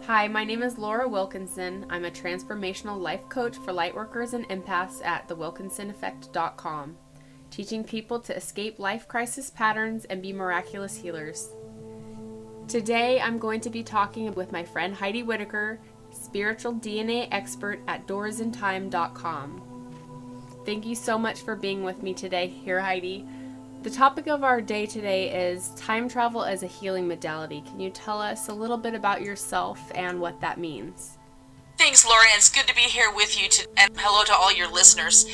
Hi, my name is Laura Wilkinson. I'm a transformational life coach for lightworkers and empaths at thewilkinsoneffect.com, teaching people to escape life crisis patterns and be miraculous healers. Today, I'm going to be talking with my friend Heidi Whitaker, spiritual DNA expert at doorsintime.com. Thank you so much for being with me today here, Heidi. The topic of our day today is time travel as a healing modality. Can you tell us a little bit about yourself and what that means? Thanks, Laura. It's good to be here with you, and hello to all your listeners.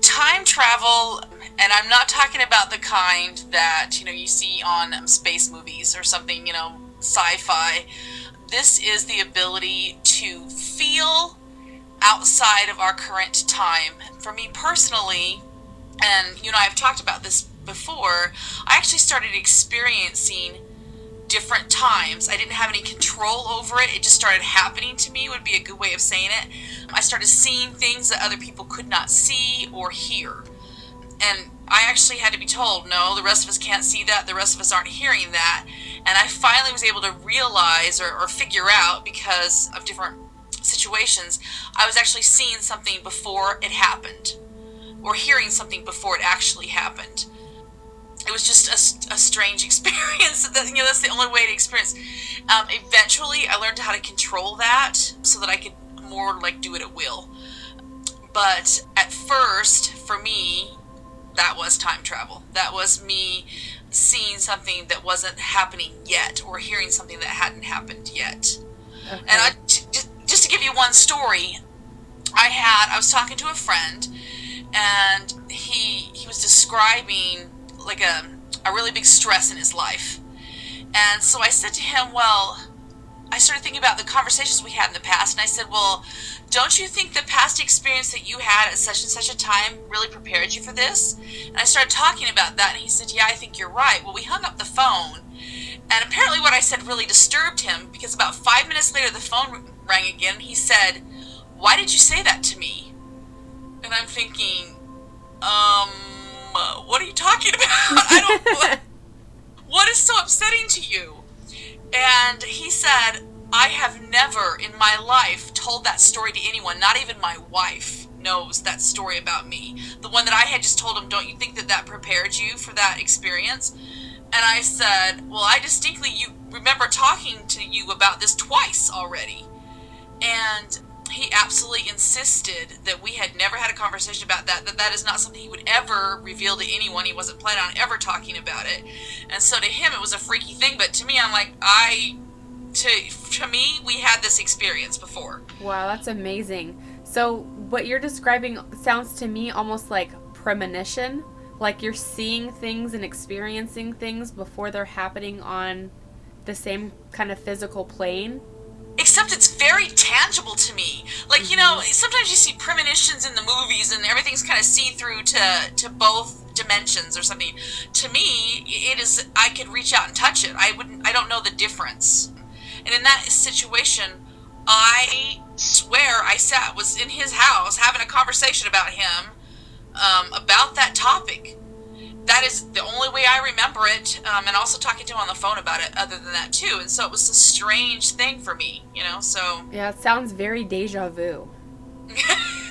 Time travel, and I'm not talking about the kind that, you see on space movies or something, sci-fi. This is the ability to feel outside of our current time. For me personally, and I've talked about this before, I actually started experiencing different times. I didn't have any control over it. It just started happening to me, would be a good way of saying it. I started seeing things that other people could not see or hear. And I actually had to be told, no, the rest of us can't see that, the rest of us aren't hearing that. And I finally was able to realize or figure out, because of different situations, I was actually seeing something before it happened, or hearing something before it actually happened. It was just a strange experience. That's the only way to experience. Eventually, I learned how to control that so that I could more do it at will. But at first, for me, that was time travel. That was me seeing something that wasn't happening yet, or hearing something that hadn't happened yet. Okay. And just to give you one story, I was talking to a friend, and he was describing a really big stress in his life. And so I said to him, I started thinking about the conversations we had in the past, and I said, don't you think the past experience that you had at such and such a time really prepared you for this? And I started talking about that, and he said, yeah, I think you're right. Well, we hung up the phone, and apparently what I said really disturbed him, because about 5 minutes later the phone rang again, and he said, why did you say that to me? And I'm thinking, what are you talking about? What is so upsetting to you? And he said, I have never in my life told that story to anyone. Not even my wife knows that story about me. The one that I had just told him, don't you think that prepared you for that experience? And I said, I distinctly remember talking to you about this twice already. And he absolutely insisted that we had never had a conversation about that is not something he would ever reveal to anyone. He wasn't planning on ever talking about it. And so to him, it was a freaky thing. But to me, I'm like, to me, we had this experience before. Wow, that's amazing. So what you're describing sounds to me almost like premonition. Like you're seeing things and experiencing things before they're happening on the same kind of physical plane. Except it's very tangible to me. Sometimes you see premonitions in the movies and everything's kind of see-through to both dimensions or something. To me, it is, I could reach out and touch it. I don't know the difference. And in that situation, I swear was in his house having a conversation about him, about that topic. That is the only way I remember it, and also talking to him on the phone about it other than that too. And so it was a strange thing for me, so. Yeah, it sounds very deja vu.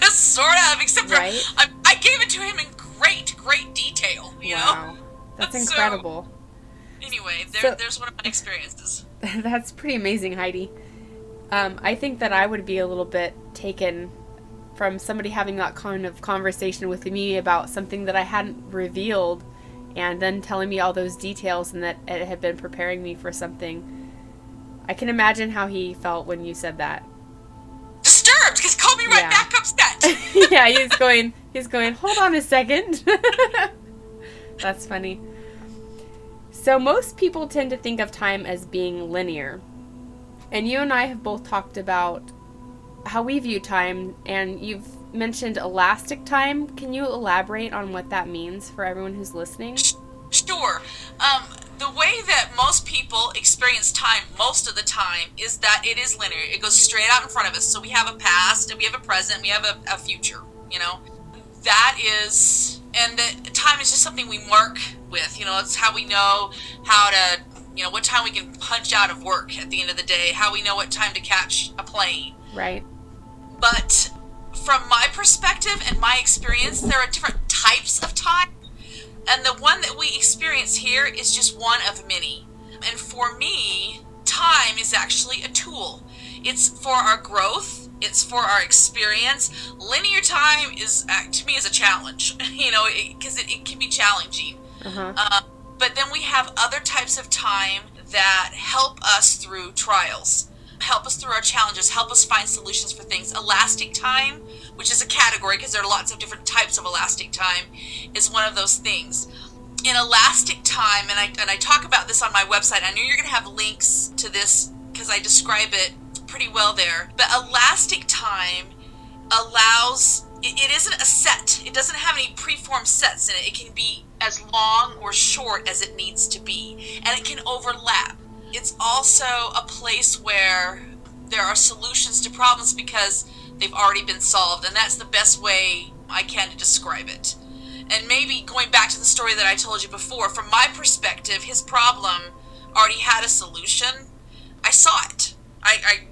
Sort of, except for right? I gave it to him in great detail, Wow. That's incredible. So, anyway, there's one of my experiences. That's pretty amazing, Heidi. I think that I would be a little bit taken from somebody having that kind of conversation with me about something that I hadn't revealed, and then telling me all those details and that it had been preparing me for something. I can imagine how he felt when you said that. Disturbed, because he called me right back upset. Yeah, he's going, hold on a second. That's funny. So most people tend to think of time as being linear. And you and I have both talked about how we view time, and you've mentioned elastic time. Can you elaborate on what that means for everyone who's listening? Sure. The way that most people experience time most of the time is that it is linear. It goes straight out in front of us. So we have a past, and we have a present, and we have a future, That is, and the time is just something we mark with, it's how we know how to what time we can punch out of work at the end of the day, how we know what time to catch a plane. Right. But from my perspective and my experience, there are different types of time. And the one that we experience here is just one of many. And for me, time is actually a tool. It's for our growth. It's for our experience. Linear time is, to me, is a challenge, because it can be challenging. But then we have other types of time that help us through trials, help us through our challenges, help us find solutions for things. Elastic time, which is a category because there are lots of different types of elastic time, is one of those things. In elastic time, and I talk about this on my website. I know you're going to have links to this because I describe it pretty well there. But elastic time allows, it isn't a set. It doesn't have any preformed sets in it. It can be as long or short as it needs to be, and it can overlap. It's also a place where there are solutions to problems because they've already been solved, and that's the best way I can to describe it. And maybe going back to the story that I told you before, from my perspective, his problem already had a solution. I saw it.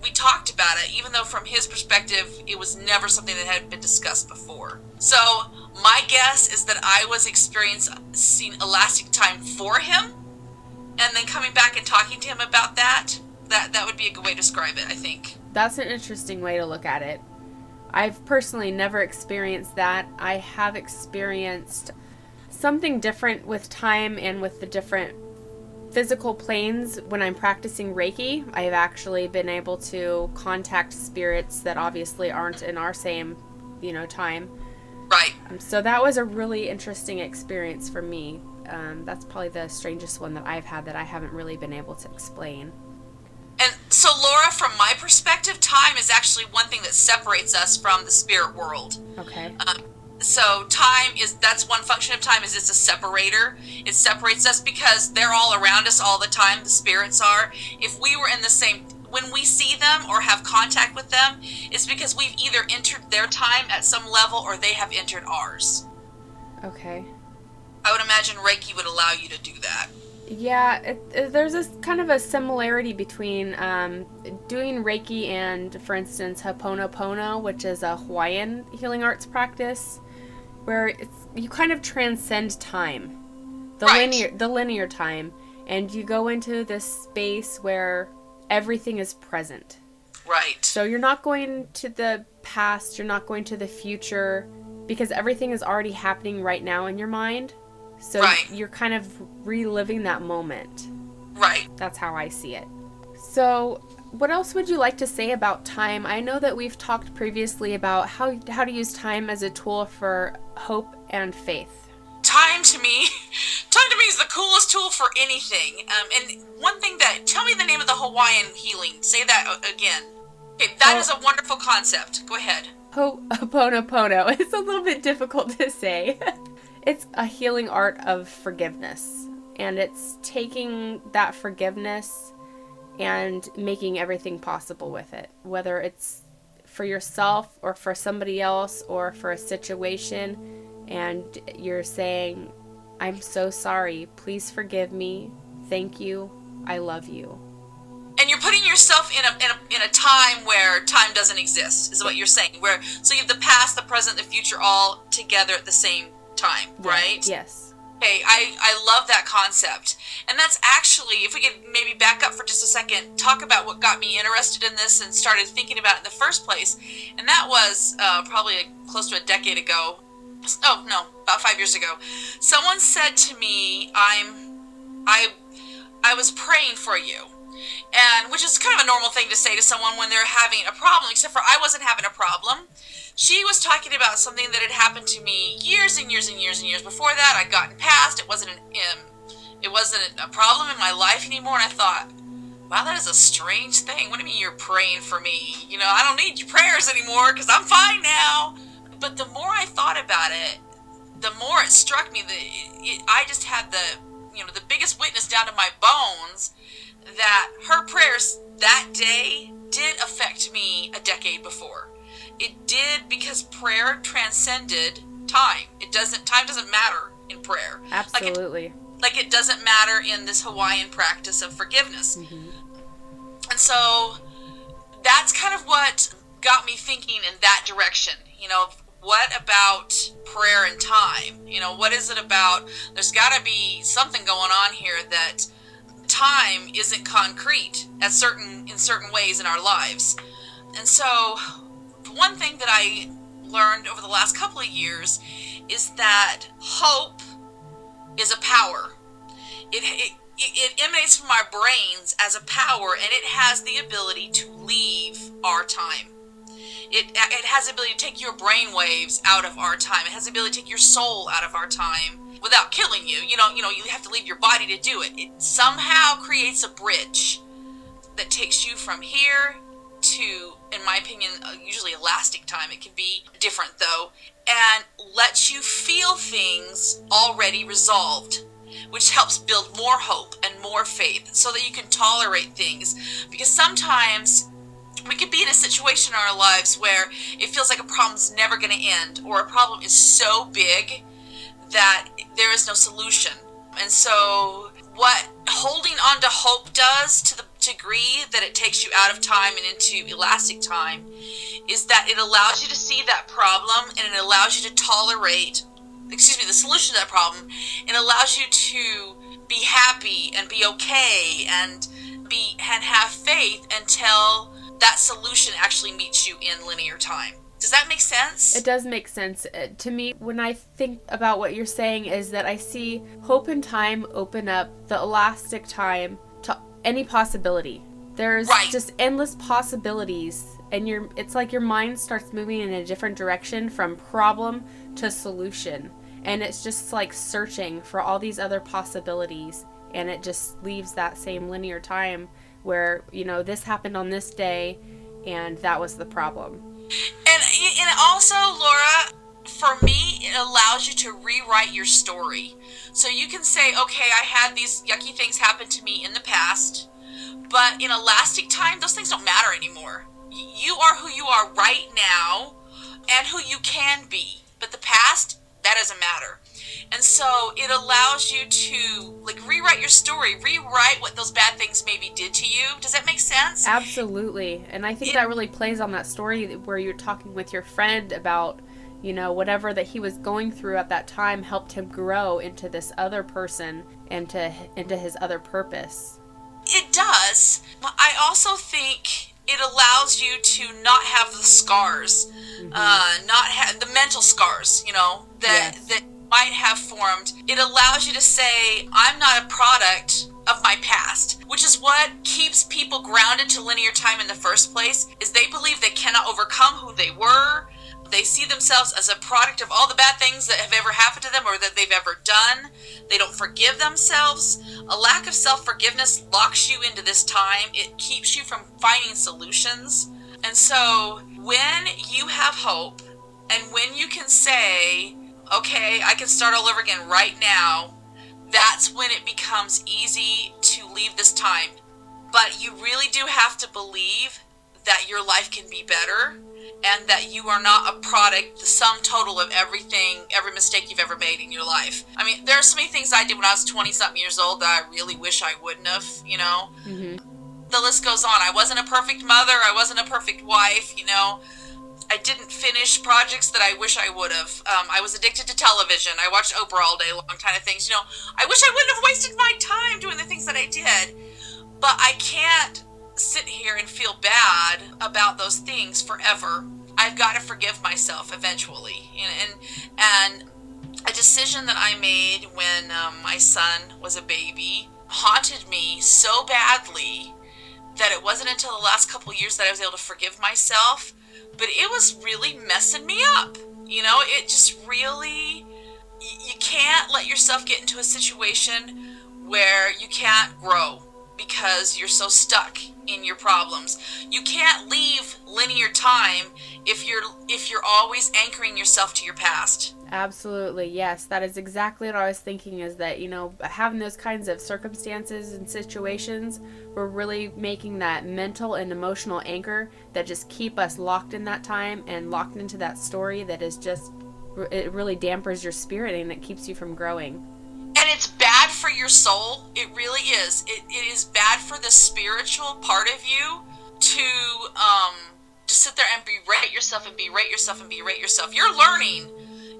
We talked about it, even though from his perspective, it was never something that had been discussed before. So my guess is that I was experiencing elastic time for him, and then coming back and talking to him about that would be a good way to describe it, I think. That's an interesting way to look at it. I've personally never experienced that. I have experienced something different with time and with the different physical planes. When I'm practicing Reiki, I have actually been able to contact spirits that obviously aren't in our same, time. Right. So that was a really interesting experience for me. That's probably the strangest one that I've had that I haven't really been able to explain. And so, Laura, from my perspective, time is actually one thing that separates us from the spirit world. Okay. So that's one function of time, is it's a separator. It separates us because they're all around us all the time, the spirits are. If we were in the same, when we see them or have contact with them, it's because we've either entered their time at some level or they have entered ours. Okay. I would imagine Reiki would allow you to do that. Yeah, there's this kind of a similarity between doing Reiki and, for instance, Ho'oponopono, which is a Hawaiian healing arts practice, where you kind of transcend time, the linear time, and you go into this space where everything is present. Right. So you're not going to the past, you're not going to the future, because everything is already happening right now in your mind. So you're kind of reliving that moment. Right. That's how I see it. So what else would you like to say about time? I know that we've talked previously about how to use time as a tool for hope and faith. Time to me is the coolest tool for anything. And one thing tell me the name of the Hawaiian healing. Say that again. Okay, that is a wonderful concept. Go ahead. Ho'oponopono. It's a little bit difficult to say. It's a healing art of forgiveness, and it's taking that forgiveness and making everything possible with it, whether it's for yourself or for somebody else or for a situation, and you're saying, I'm so sorry, please forgive me, thank you, I love you. And you're putting yourself in a time where time doesn't exist, is what you're saying. So you have the past, the present, the future all together at the same time, right? Yes. Okay, I love that concept. And that's actually, if we could maybe back up for just a second, talk about what got me interested in this and started thinking about it in the first place. And that was probably close to a decade ago. Oh, no, about 5 years ago. Someone said to me, I was praying for you. And which is kind of a normal thing to say to someone when they're having a problem, except for I wasn't having a problem. She was talking about something that had happened to me years and years and years and years before that. I'd gotten past. It wasn't a problem in my life anymore. And I thought, wow, that is a strange thing. What do you mean you're praying for me? I don't need your prayers anymore because I'm fine now. But the more I thought about it, the more it struck me that I just had the biggest witness down to my bones that her prayers that day did affect me a decade before. It did, because prayer transcended time. Time doesn't matter in prayer. Absolutely. Like it doesn't matter in this Hawaiian practice of forgiveness. Mm-hmm. And so that's kind of what got me thinking in that direction. What about prayer and time? What is it about? There's got to be something going on here that time isn't concrete in certain ways in our lives. And so one thing that I learned over the last couple of years is that hope is a power. It emanates from our brains as a power, and it has the ability to leave our time. It has the ability to take your brain waves out of our time. It has the ability to take your soul out of our time without killing you. You have to leave your body to do it. It somehow creates a bridge that takes you from here to, in my opinion, usually elastic time. It can be different though, and lets you feel things already resolved, which helps build more hope and more faith so that you can tolerate things. Because sometimes we could be in a situation in our lives where it feels like a problem's never going to end, or a problem is so big that there is no solution. And so what holding on to hope does, to the degree that it takes you out of time and into elastic time, is that it allows you to see that problem, and it allows you to tolerate the solution to that problem. It allows you to be happy and be okay and have faith until that solution actually meets you in linear time. Does that make sense? It does make sense. To me, when I think about what you're saying, is that I see hope and time open up the elastic time to any possibility. There's just endless possibilities, and it's like your mind starts moving in a different direction from problem to solution. And it's just like searching for all these other possibilities, and it just leaves that same linear time where, this happened on this day, and that was the problem. And also, Laura, for me, it allows you to rewrite your story. So you can say, okay, I had these yucky things happen to me in the past, but in elastic time, those things don't matter anymore. You are who you are right now and who you can be. But the past, that doesn't matter. And so it allows you to rewrite your story, rewrite what those bad things maybe did to you. Does that make sense? Absolutely. And I think that really plays on that story where you're talking with your friend about, whatever that he was going through at that time helped him grow into this other person and into his other purpose. It does. I also think it allows you to not have the scars, not have the mental scars, that might have formed. It allows you to say, I'm not a product of my past, which is what keeps people grounded to linear time in the first place, is they believe they cannot overcome who they were. They see themselves as a product of all the bad things that have ever happened to them or that they've ever done. They don't forgive themselves. A lack of self-forgiveness locks you into this time. It keeps you from finding solutions. And so when you have hope, and when you can say, okay, I can start all over again right now, that's when it becomes easy to leave this time. But you really do have to believe that your life can be better, and that you are not a product, the sum total of everything, every mistake you've ever made in your life. I mean, there are so many things I did when I was 20-something years old that I really wish I wouldn't have, Mm-hmm. The list goes on. I wasn't a perfect mother. I wasn't a perfect wife, I didn't finish projects that I wish I would have. I was addicted to television. I watched Oprah all day long, kind of things. I wish I wouldn't have wasted my time doing the things that I did. But I can't sit here and feel bad about those things forever. I've got to forgive myself eventually. And a decision that I made when my son was a baby haunted me so badly that it wasn't until the last couple of years that I was able to forgive myself. But it was really messing me up. It just really, you can't let yourself get into a situation where you can't grow because you're so stuck in your problems. You can't leave linear time if you're always anchoring yourself to your past. Absolutely, yes. That is exactly what I was thinking, is that, having those kinds of circumstances and situations, we're really making that mental and emotional anchor that just keep us locked in that time and locked into that story that is just, it really dampers your spirit and it keeps you from growing. And it's bad for your soul. It really is. It is bad for the spiritual part of you to just sit there and berate yourself and berate yourself and berate yourself. You're learning.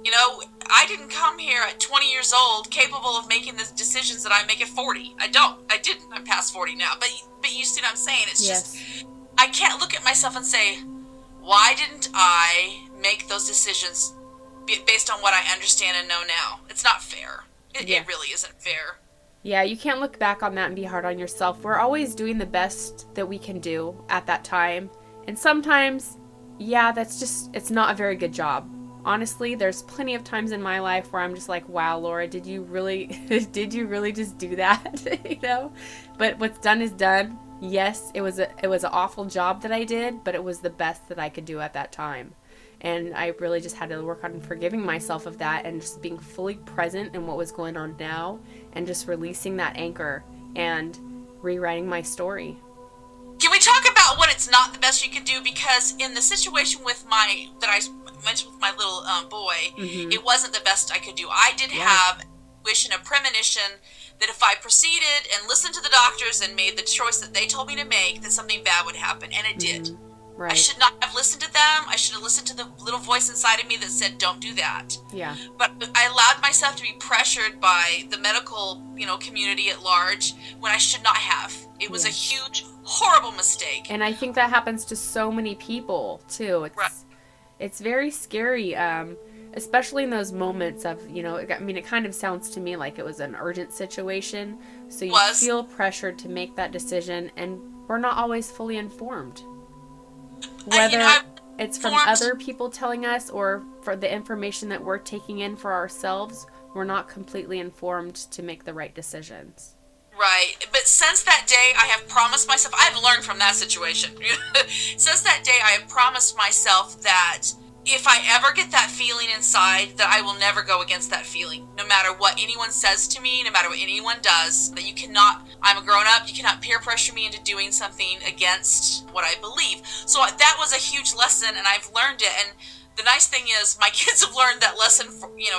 You know, I didn't come here at 20 years old capable of making the decisions that I make at 40. I didn't. I'm past 40 now. But you see what I'm saying? It's Yes. just, I can't look at myself and say, why didn't I make those decisions based on what I understand and know now? It's not fair. It really isn't fair. Yeah, you can't look back on that and be hard on yourself. We're always doing the best that we can do at that time. And sometimes, it's not a very good job. Honestly, there's plenty of times in my life where I'm just like, wow, Laura, did you really just do that? You know? But what's done is done. Yes, it was an awful job that I did, but it was the best that I could do at that time. And I really just had to work on forgiving myself of that and just being fully present in what was going on now and just releasing that anchor and rewriting my story. Can we talk about what it's not the best you can do? Because in the situation that I mentioned with my little boy, it wasn't the best I could do. I did have a premonition that if I proceeded and listened to the doctors and made the choice that they told me to make, that something bad would happen. And it did. Right. I should not have listened to them. I should have listened to the little voice inside of me that said, don't do that. Yeah. But I allowed myself to be pressured by the medical, community at large when I should not have. It was a huge, horrible mistake. And I think that happens to so many people, too. It's very scary, especially in those moments of, it kind of sounds to me like it was an urgent situation. So you feel pressured to make that decision, and we're not always fully informed. Whether it's from other people telling us or for the information that we're taking in for ourselves, we're not completely informed to make the right decisions. Right. But since that day, I have promised myself, I've learned from that situation. Since that day, I have promised myself that if I ever get that feeling inside, that I will never go against that feeling. No matter what anyone says to me, no matter what anyone does, that I'm a grown up, you cannot peer pressure me into doing something against what I believe. So that was a huge lesson, and I've learned it. And the nice thing is my kids have learned that lesson,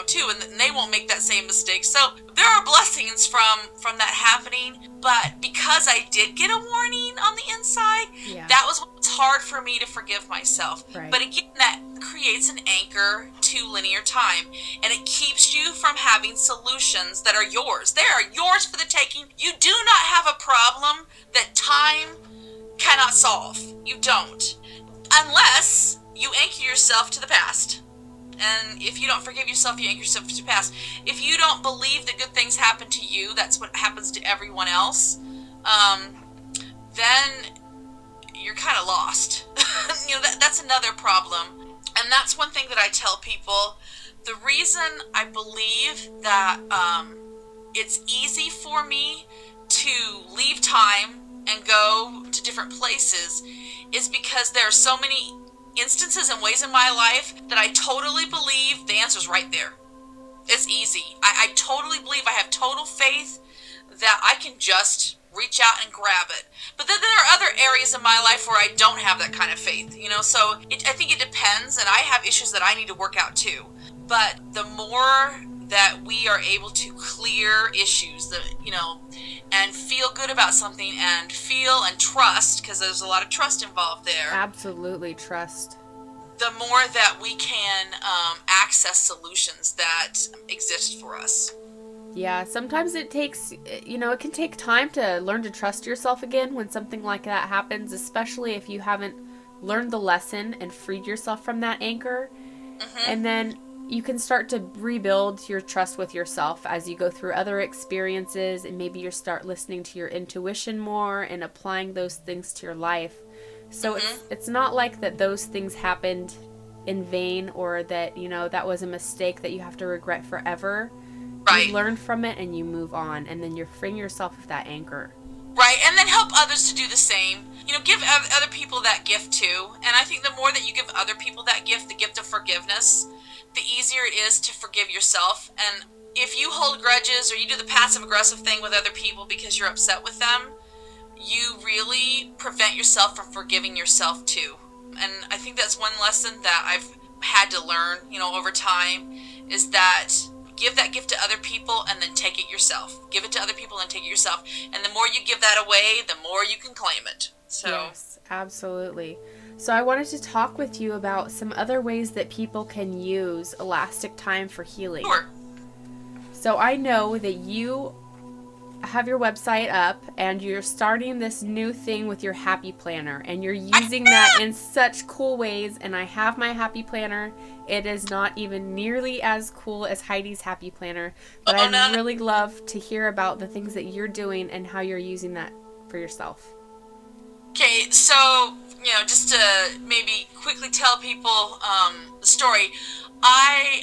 too, and they won't make that same mistake. So there are blessings from that happening. But because I did get a warning on the inside, that was what's hard for me to forgive myself. Right. But again, that creates an anchor to linear time, and it keeps you from having solutions that are yours. They are yours for the taking. You do not have a problem that time cannot solve. You don't. Unless you anchor yourself to the past. And if you don't forgive yourself, you anchor yourself to the past. If you don't believe that good things happen to you, that's what happens to everyone else, then you're kind of lost. That's another problem. And that's one thing that I tell people. The reason I believe that it's easy for me to leave time and go to different places is because there are so many instances and ways in my life that I totally believe the answer's right there. It's easy. I totally believe, I have total faith that I can just reach out and grab it. But then there are other areas in my life where I don't have that kind of faith, so I think it depends, and I have issues that I need to work out too. But the more that we are able to clear issues, and feel good about something and feel and trust, because there's a lot of trust involved there. Absolutely, trust. The more that we can access solutions that exist for us. Yeah, sometimes it takes, it can take time to learn to trust yourself again when something like that happens, especially if you haven't learned the lesson and freed yourself from that anchor. Mm-hmm. And then you can start to rebuild your trust with yourself as you go through other experiences, and maybe you start listening to your intuition more and applying those things to your life. So it's not like that those things happened in vain, or that, that was a mistake that you have to regret forever. Right. You learn from it and you move on, and then you're freeing yourself of that anchor. Right, and then help others to do the same. Give other people that gift too. And I think the more that you give other people that gift, the gift of forgiveness, the easier it is to forgive yourself. And if you hold grudges or you do the passive-aggressive thing with other people because you're upset with them, you really prevent yourself from forgiving yourself too. And I think that's one lesson that I've had to learn, over time, is that give that gift to other people and then take it yourself. Give it to other people and take it yourself. And the more you give that away, the more you can claim it. So yes, absolutely. So I wanted to talk with you about some other ways that people can use elastic time for healing. Sure. So I know that you have your website up and you're starting this new thing with your happy planner, and you're using that in such cool ways. And I have my happy planner. It is not even nearly as cool as Heidi's happy planner, but I'd really love to hear about the things that you're doing and how you're using that for yourself. Okay, so, just to maybe quickly tell people the story, my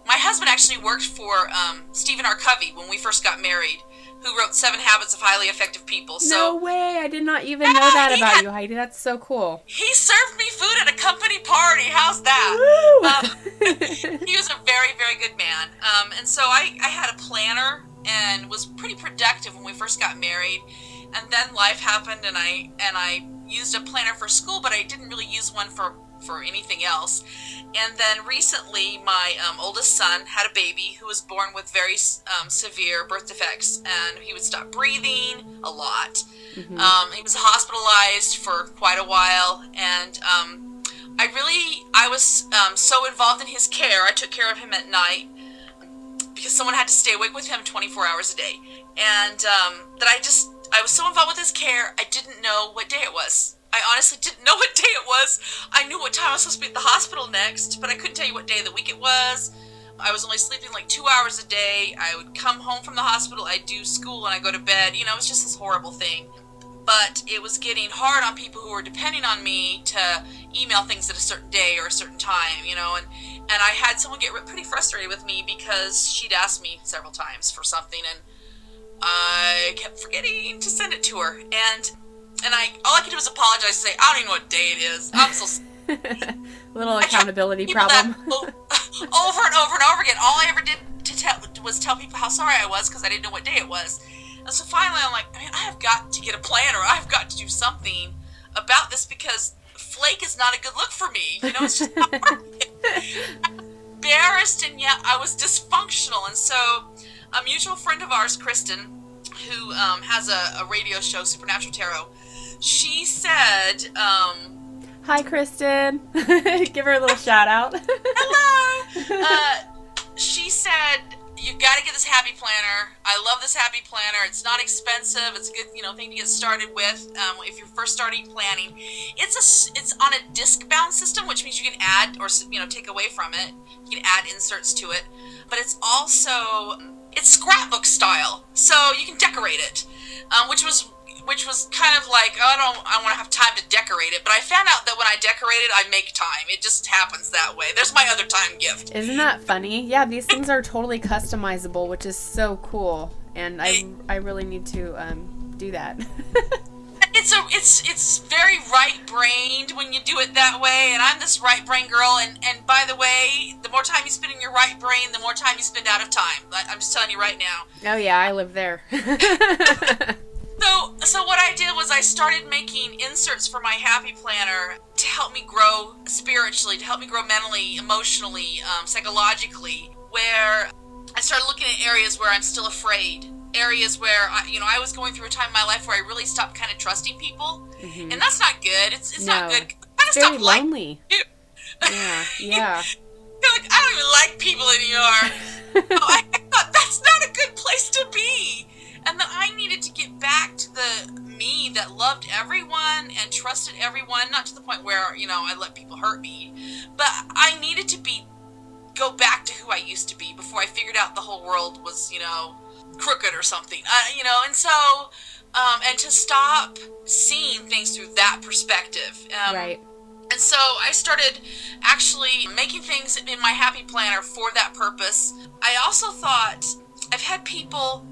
husband actually worked for Stephen R. Covey when we first got married, who wrote 7 Habits of Highly Effective People. So, no way! I did not even know that about you, Heidi. That's so cool. He served me food at a company party. How's that? He was a very, very good man. And so I had a planner and was pretty productive when we first got married. And then life happened, and I used a planner for school, but I didn't really use one for anything else. And then recently, my oldest son had a baby who was born with very severe birth defects, and he would stop breathing a lot. Mm-hmm. He was hospitalized for quite a while, and I was so involved in his care. I took care of him at night because someone had to stay awake with him 24 hours a day, and I was so involved with his care, I didn't know what day it was. I honestly didn't know what day it was. I knew what time I was supposed to be at the hospital next, but I couldn't tell you what day of the week it was. I was only sleeping like 2 hours a day. I would come home from the hospital, I'd do school, and I'd go to bed. It was just this horrible thing. But it was getting hard on people who were depending on me to email things at a certain day or a certain time, and I had someone get pretty frustrated with me because she'd asked me several times for something, and I kept forgetting to send it to her, and all I could do was apologize and say, I don't even know what day it is. I'm so little accountability problem. Over and over and over again. All I ever did was tell people how sorry I was because I didn't know what day it was. And so finally I'm like, I have got to get a planner. I've got to do something about this because flake is not a good look for me. It's just not working. I'm embarrassed, and yet I was dysfunctional. And so a mutual friend of ours, Kristen, who has a radio show, Supernatural Tarot, she said, hi, Kristen. Give her a little shout out. Hello. She said, you got to get this happy planner. I love this happy planner. It's not expensive. It's a good, thing to get started with if you're first starting planning. It's on a disc-bound system, which means you can add or take away from it. You can add inserts to it, but it's also scrapbook style, so you can decorate it, which was kind of like, I want to have time to decorate it, but I found out that when I decorate it, I make time. It just happens that way. There's my other time gift. Isn't that funny? Yeah, these things are totally customizable, which is so cool, and I really need to do that. It's very right-brained when you do it that way, and I'm this right-brain girl, and by the way, the more time you spend in your right brain, the more time you spend out of time. I'm just telling you right now. Oh yeah, I live there. So what I did was I started making inserts for my happy planner to help me grow spiritually, to help me grow mentally, emotionally, psychologically, where I started looking at areas where I'm still afraid. Areas where I was going through a time in my life where I really stopped kind of trusting people, and that's not good. It's not good. It's very lonely. Yeah. You're like, I don't even like people anymore. I thought that's not a good place to be, and that I needed to get back to the me that loved everyone and trusted everyone, not to the point where I let people hurt me, but I needed to go back to who I used to be before I figured out the whole world was crooked or something, and so and to stop seeing things through that perspective, right. And so I started actually making things in my happy planner for that purpose. I also thought, I've had people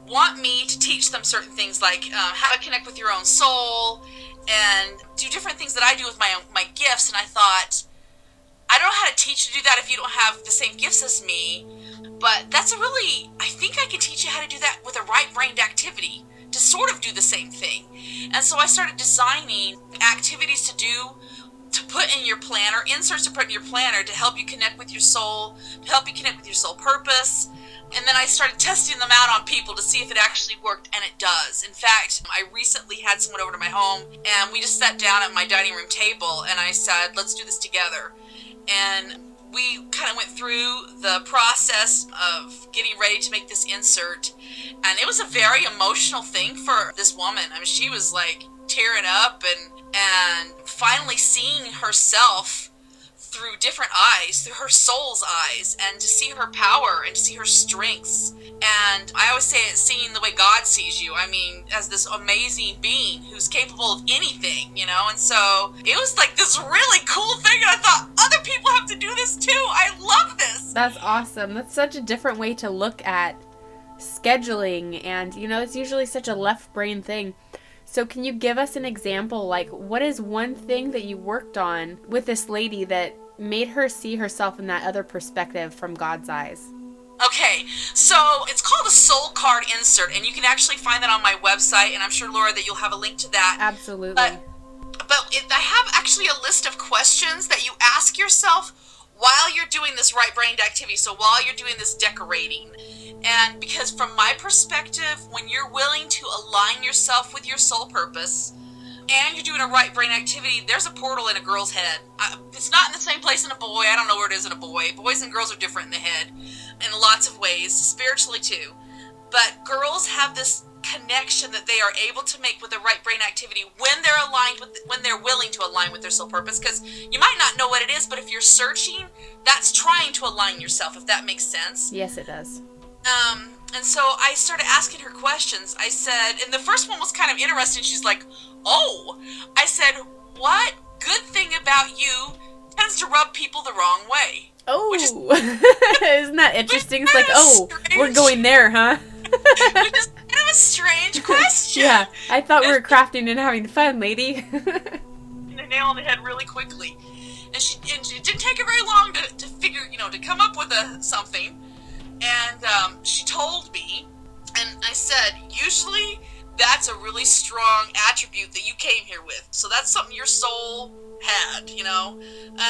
want me to teach them certain things, like how to connect with your own soul and do different things that I do with my gifts, and I thought, I don't know how to teach you to do that if you don't have the same gifts as me. But I think I can teach you how to do that with a right-brained activity to sort of do the same thing. And so I started designing activities to do to put in your planner, inserts to put in your planner to help you connect with your soul, to help you connect with your soul purpose. And then I started testing them out on people to see if it actually worked, and it does. In fact, I recently had someone over to my home, and we just sat down at my dining room table, and I said, let's do this together. And we kind of went through the process of getting ready to make this insert, and it was a very emotional thing for this woman. I mean, she was like tearing up and finally seeing herself through different eyes, through her soul's eyes, and to see her power and to see her strengths. And I always say it's seeing the way God sees you. I mean, as this amazing being who's capable of anything, you know? And so it was like this really cool thing, and I thought, other people have to do this too. I love this. That's awesome. That's such a different way to look at scheduling, and, you know, it's usually such a left brain thing. So can you give us an example, like what is one thing that you worked on with this lady that made her see herself in that other perspective from God's eyes? Okay, so it's called a soul card insert, and you can actually find that on my website, and I'm sure, Laura, that you'll have a link to that. Absolutely. I have actually a list of questions that you ask yourself while you're doing this right-brained activity, so while you're doing this decorating. And because from my perspective, when you're willing to align yourself with your soul purpose, and you're doing a right brain activity, there's a portal in a girl's head. It's not in the same place in a boy. I don't know where it is in a boy. Boys and girls are different in the head in lots of ways, spiritually too. But girls have this connection that they are able to make with the right brain activity when they're aligned with, when they're willing to align with their soul purpose. Because you might not know what it is, but if you're searching, that's trying to align yourself, if that makes sense. Yes, it does. And so I started asking her questions. I said, and the first one was kind of interesting. She's like, oh, I said, what good thing about you tends to rub people the wrong way? Oh, isn't that interesting? It's like, oh, we're going there, huh? Which is kind of a strange question. Yeah, I thought we were crafting and having fun, lady. The nail on the head really quickly. And it didn't take her very long to figure, to come up with something. And she told me, and I said, usually that's a really strong attribute that you came here with. So that's something your soul had,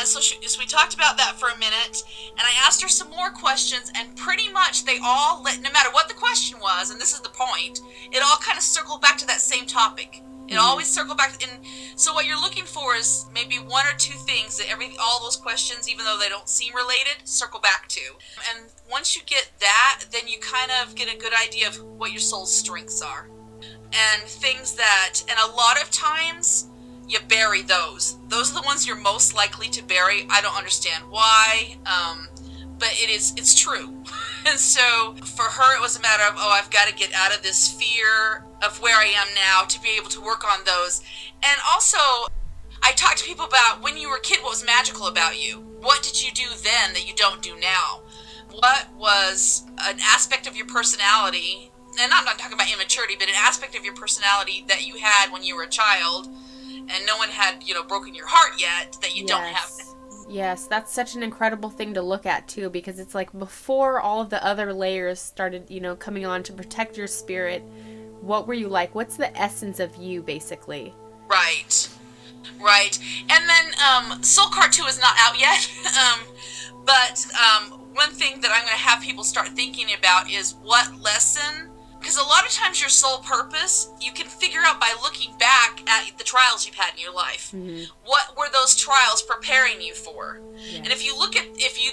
So we talked about that for a minute, and I asked her some more questions, and pretty much they all, no matter what the question was, and this is the point, it all kind of circled back to that same topic. It always circled back, and so what you're looking for is maybe one or two things that all those questions, even though they don't seem related, circle back to. And once you get that, then you kind of get a good idea of what your soul's strengths are. And things that, and a lot of times, you bury those. Those are the ones you're most likely to bury. I don't understand why, but it's true. And so for her, it was a matter of, I've got to get out of this fear of where I am now to be able to work on those. And also, I talked to people about when you were a kid, what was magical about you? What did you do then that you don't do now? What was an aspect of your personality, and I'm not talking about immaturity, but an aspect of your personality that you had when you were a child, and no one had, broken your heart yet, that you don't have now. Yes, that's such an incredible thing to look at too, because it's like before all of the other layers started, coming on to protect your spirit, what were you like? What's the essence of you, basically? Right. And then Soul Card 2 is not out yet, but one thing that I'm going to have people start thinking about is what lesson. Because a lot of times your soul purpose, you can figure out by looking back at the trials you've had in your life. Mm-hmm. What were those trials preparing you for? Yes. And if you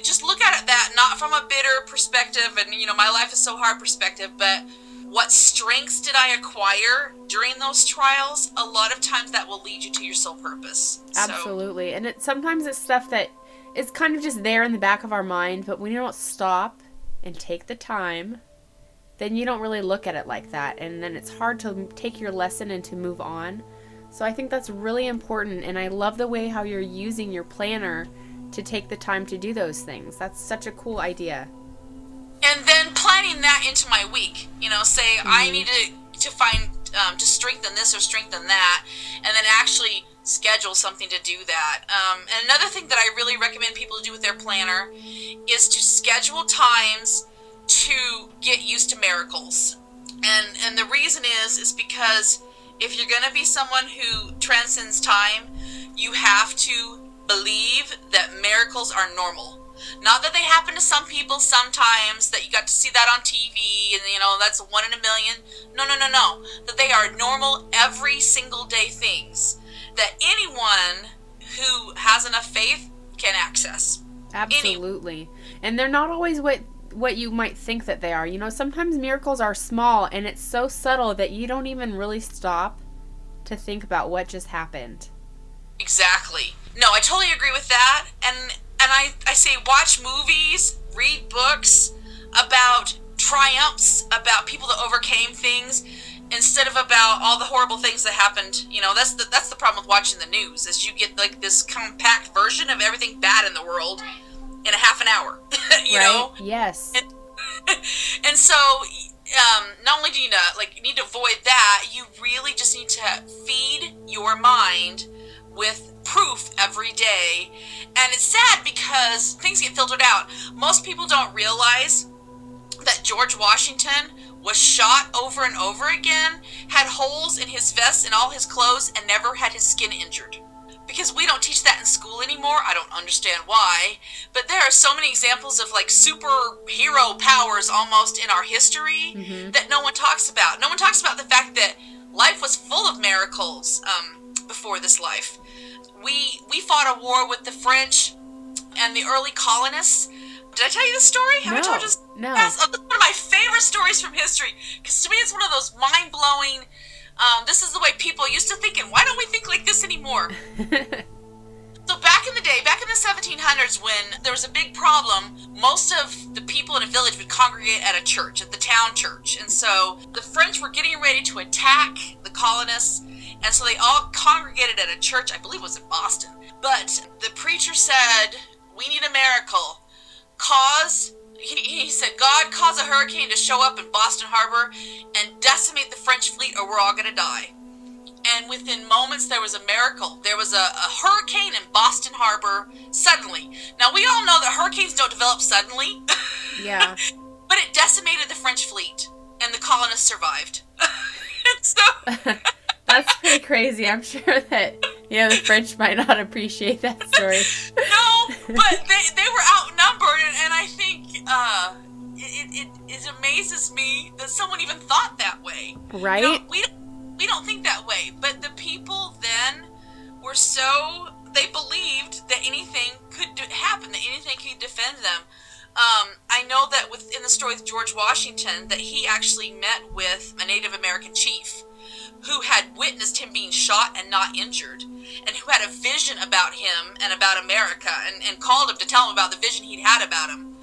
just look at it that, not from a bitter perspective and, my life is so hard perspective, but what strengths did I acquire during those trials? A lot of times that will lead you to your soul purpose. Absolutely. And sometimes it's stuff that is kind of just there in the back of our mind, but when you don't stop and take the time, then you don't really look at it like that, and then it's hard to take your lesson and to move on. So I think that's really important, and I love the way how you're using your planner to take the time to do those things. That's such a cool idea. And then planning that into my week, say I need to find, to strengthen this or strengthen that, and then actually schedule something to do that. And another thing that I really recommend people to do with their planner is to schedule times to get used to miracles. And the reason is because if you're going to be someone who transcends time, You have to believe that miracles are normal. Not that they happen to some people sometimes, that you got to see that on TV and, that's 1 in a million. No. That they are normal, every single day things that anyone who has enough faith can access. Absolutely. And they're not always what you might think that they are. Sometimes miracles are small and it's so subtle that you don't even really stop to think about what just happened. Exactly. No, I totally agree with that. And I say watch movies, read books about triumphs, about people that overcame things, instead of about all the horrible things that happened. That's the problem with watching the news, is you get like this compact version of everything bad in the world in a half an hour. you know? Yes. And so not only do you need to avoid that, you really just need to feed your mind with proof every day. And it's sad because things get filtered out. Most people don't realize that George Washington was shot over and over again, had holes in his vest and all his clothes, and never had his skin injured. Because we don't teach that in school anymore. I don't understand why. But there are so many examples of like superhero powers almost in our history that no one talks about. No one talks about the fact that life was full of miracles before this life. We fought a war with the French and the early colonists. Did I tell you this story? Have I told you this? No. Yes. Oh, this is one of my favorite stories from history. Because to me, it's one of those mind-blowing, this is the way people used to think, and why don't we think like this anymore? So back in the day, back in the 1700s, when there was a big problem, most of the people in a village would congregate at a church, at the town church. And so the French were getting ready to attack the colonists, and so they all congregated at a church, I believe it was in Boston. But the preacher said, we need a miracle. He said, God, cause a hurricane to show up in Boston Harbor and decimate the French fleet, or we're all going to die. And within moments, there was a miracle. There was a hurricane in Boston Harbor suddenly. Now, we all know that hurricanes don't develop suddenly. Yeah. But it decimated the French fleet, and the colonists survived. So That's pretty crazy. I'm sure that, the French might not appreciate that story. No, but they were outnumbered, and I think it amazes me that someone even thought that way. Right? We don't think that way, but the people then were they believed that anything could happen, that anything could defend them. I know that in the story with George Washington, that he actually met with a Native American chief who had witnessed him being shot and not injured, and who had a vision about him and about America, and called him to tell him about the vision he'd had about him.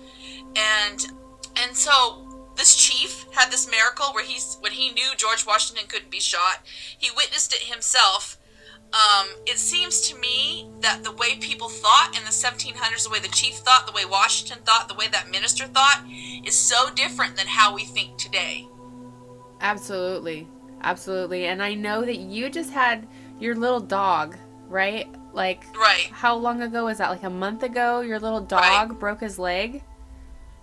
And so this chief had this miracle where when he knew George Washington couldn't be shot, he witnessed it himself. It seems to me that the way people thought in the 1700s, the way the chief thought, the way Washington thought, the way that minister thought, is so different than how we think today. Absolutely. And I know that you just had your little dog, right? Right. How long ago was that? Like a month ago, your little dog broke his leg?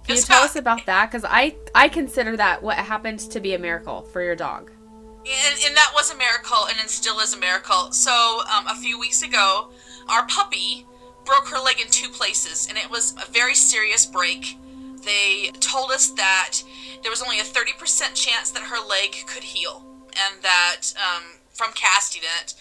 Can you tell us about that? Because I consider that what happened to be a miracle for your dog. And that was a miracle, and it still is a miracle. So a few weeks ago, our puppy broke her leg in 2 places, and it was a very serious break. They told us that there was only a 30% chance that her leg could heal, and that from casting it.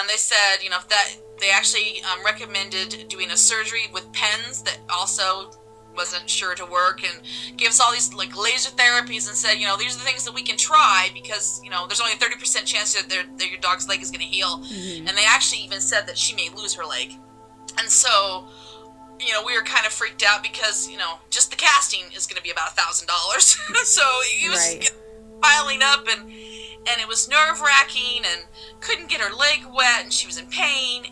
They said, that they actually recommended doing a surgery with pens that also wasn't sure to work, and gave us all these like laser therapies, and said, these are the things that we can try, because there's only a 30% chance that your dog's leg is going to heal. And they actually even said that she may lose her leg. And so we were kind of freaked out, because just the casting is going to be about $1,000. So it was piling up, and it was nerve-wracking, and couldn't get her leg wet, and she was in pain,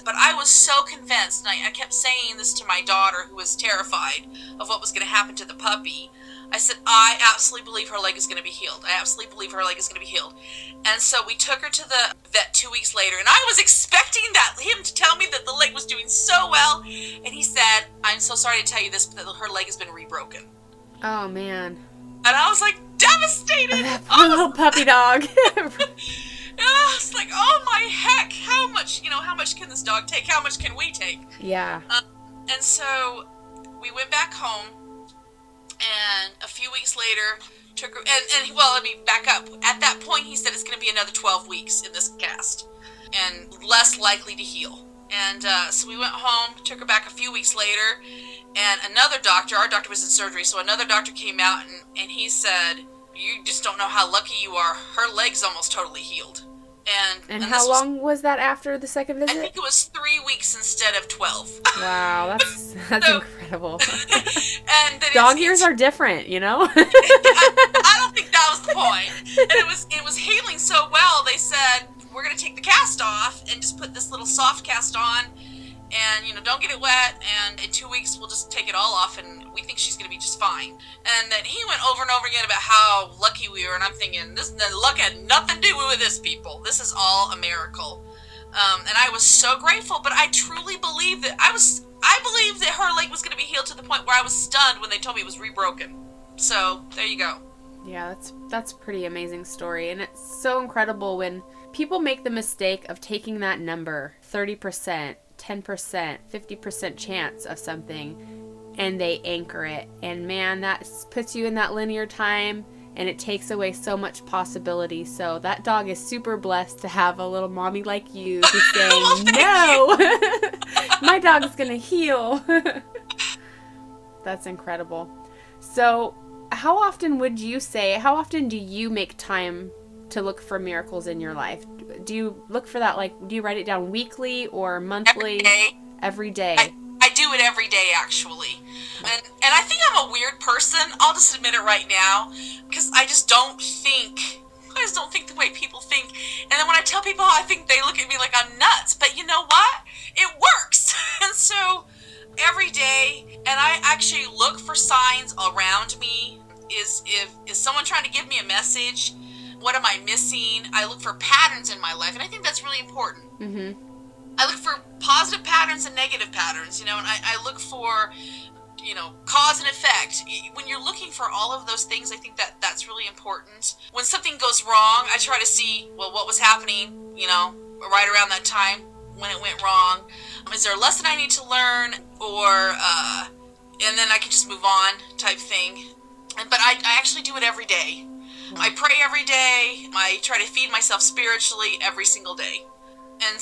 but I was so convinced, and I kept saying this to my daughter, who was terrified of what was going to happen to the puppy. I said, I absolutely believe her leg is going to be healed. I absolutely believe her leg is going to be healed. And so we took her to the vet 2 weeks later, and I was expecting him to tell me that the leg was doing so well, and he said, I'm so sorry to tell you this, but that her leg has been rebroken. Oh, man. And I was like, devastated. Poor little puppy dog. It's like, oh my heck, how much can this dog take? How much can we take? Yeah. And so we went back home, and a few weeks later, let me back up. At that point, he said it's going to be another 12 weeks in this cast, and less likely to heal. And so we went home, took her back a few weeks later, and another doctor, our doctor was in surgery, so another doctor came out, and he said, you just don't know how lucky you are. Her leg's almost totally healed. And how long was that after the second visit? I think it was 3 weeks instead of 12. Wow, that's so, incredible. And dog ears are different, you know? I don't think that was the point. And it was healing so well, they said, we're going to take the cast off and just put this little soft cast on, and, don't get it wet, and in 2 weeks we'll just take it all off, and we think she's going to be just fine. And then he went over and over again about how lucky we were, and I'm thinking, the luck had nothing to do with this, people. This is all a miracle. And I was so grateful, but I truly believe that I believed that her leg was going to be healed to the point where I was stunned when they told me it was rebroken. So, there you go. Yeah, that's a pretty amazing story, and it's so incredible when people make the mistake of taking that number, 30%, 10%, 50% chance of something, and they anchor it. And man, that puts you in that linear time, and it takes away so much possibility. So that dog is super blessed to have a little mommy like you who's saying, no, my dog is going to heal. That's incredible. So how often do you make time to look for miracles in your life? Do you look for that, do you write it down weekly or monthly? Every day. I do it every day, actually. And I think I'm a weird person. I'll just admit it right now, because I just don't think the way people think. And then when I tell people how I think, they look at me like I'm nuts. But you know what? It works. And so every day, and I actually look for signs around me. Is someone trying to give me a message? What am I missing? I look for patterns in my life, and I think that's really important. Mm-hmm. I look for positive patterns and negative patterns, and I look for, cause and effect. When you're looking for all of those things, I think that's really important. When something goes wrong, I try to see, what was happening, right around that time when it went wrong. Is there a lesson I need to learn, or, and then I can just move on type thing. But I actually do it every day. I pray every day. I try to feed myself spiritually every single day. And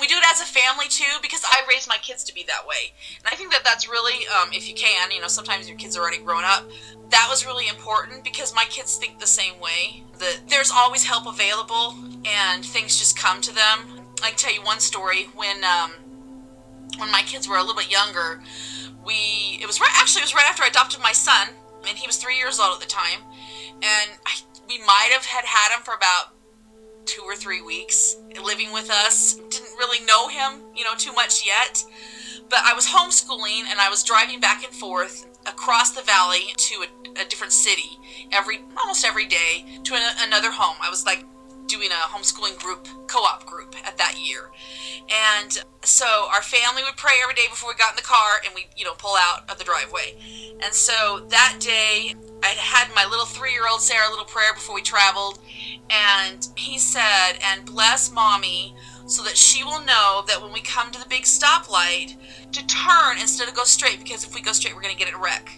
we do it as a family too, because I raised my kids to be that way. And I think that's really, if you can, sometimes your kids are already grown up. That was really important, because my kids think the same way, that there's always help available and things just come to them. I can tell you one story. When my kids were a little bit younger, it was right after I adopted my son, and he was 3 years old at the time. And we might have had him for about 2 or 3 weeks living with us. Didn't really know him, too much yet. But I was homeschooling, and I was driving back and forth across the valley to a different city almost every day to another home. I was doing a homeschooling co-op group at that year. And so our family would pray every day before we got in the car, and we'd, pull out of the driveway. And so that day, I had my little 3-year-old say our little prayer before we traveled, and he said, and bless mommy so that she will know that when we come to the big stoplight, to turn instead of go straight, because if we go straight, we're going to get in a wreck.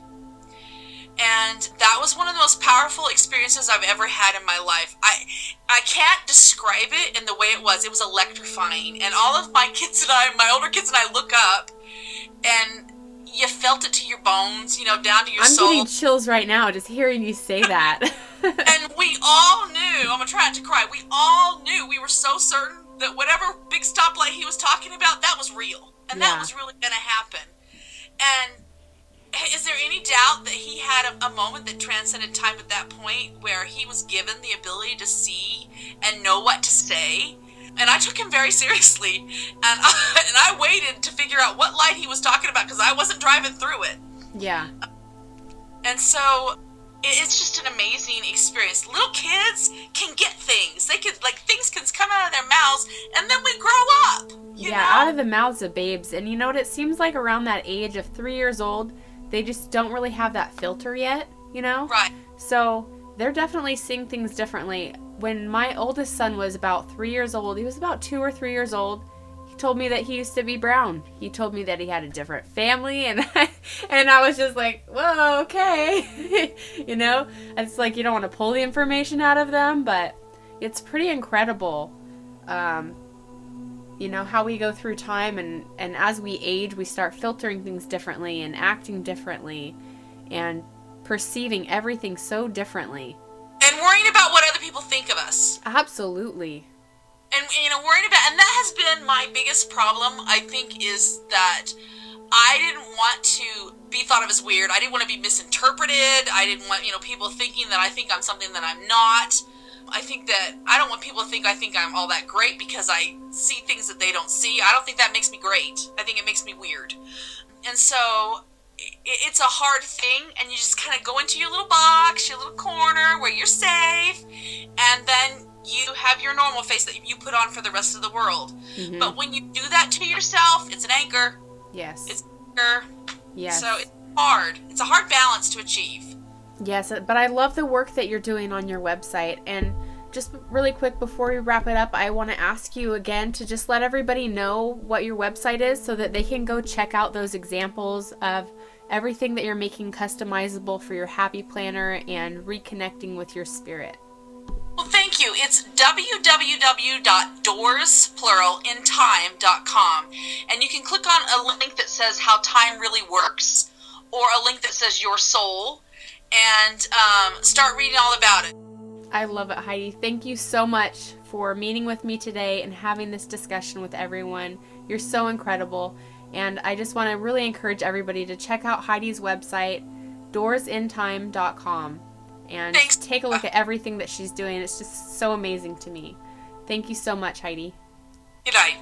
And that was one of the most powerful experiences I've ever had in my life. I can't describe it in the way it was. It was electrifying. And all of my older kids and I look up, and you felt it to your bones, down to your soul. I'm getting chills right now just hearing you say that. And we all knew, I'm going to try not to cry, we all knew, we were so certain that whatever big stoplight he was talking about, that was real. And that was really going to happen. And is there any doubt that he had a moment that transcended time at that point, where he was given the ability to see and know what to say? And I took him very seriously, and I waited to figure out what light he was talking about, because I wasn't driving through it. Yeah. And so it's just an amazing experience. Little kids can get things. They could, things can come out of their mouths, and then we grow up. You know? Out of the mouths of babes. And you know what? It seems like around that age of 3 years old, they just don't really have that filter yet, Right. So they're definitely seeing things differently. when my oldest son was about 3 years old, he was about 2 or 3 years old, he told me that he used to be brown. He told me that he had a different family, and I was just like, whoa, okay. You know, it's like you don't want to pull the information out of them, but it's pretty incredible, you know, how we go through time, and as we age, we start filtering things differently and acting differently and perceiving everything so differently. And worrying about what other people think of us. Absolutely. And, you know, worrying about, and that has been my biggest problem, I think, is that I didn't want to be thought of as weird. I didn't want to be misinterpreted. I didn't want, you know, people thinking that I think I'm something that I'm not. I think that I don't want people to think I think I'm all that great because I see things that they don't see. I don't think that makes me great. I think it makes me weird. And so it's a hard thing, and you just kind of go into your little box, your little corner where you're safe, and then you have your normal face that you put on for the rest of the world. Mm-hmm. But when you do that to yourself, it's an anchor. Yes. It's an anchor. Yes. So it's hard. It's a hard balance to achieve. Yes, but I love the work that you're doing on your website. And just really quick before we wrap it up, I want to ask you again to just let everybody know what your website is so that they can go check out those examples of everything that you're making customizable for your happy planner and reconnecting with your spirit. Well, thank you. It's www.doors.com, and you can click on a link that says how time really works, or a link that says your soul, and start reading all about it. I love it, Heidi. Thank you so much for meeting with me today and having this discussion with everyone. You're so incredible, and I just want to really encourage everybody to check out Heidi's website, doorsintime.com. And Thanks. Take a look at everything that she's doing. It's just so amazing to me. Thank you so much, Heidi. Good night.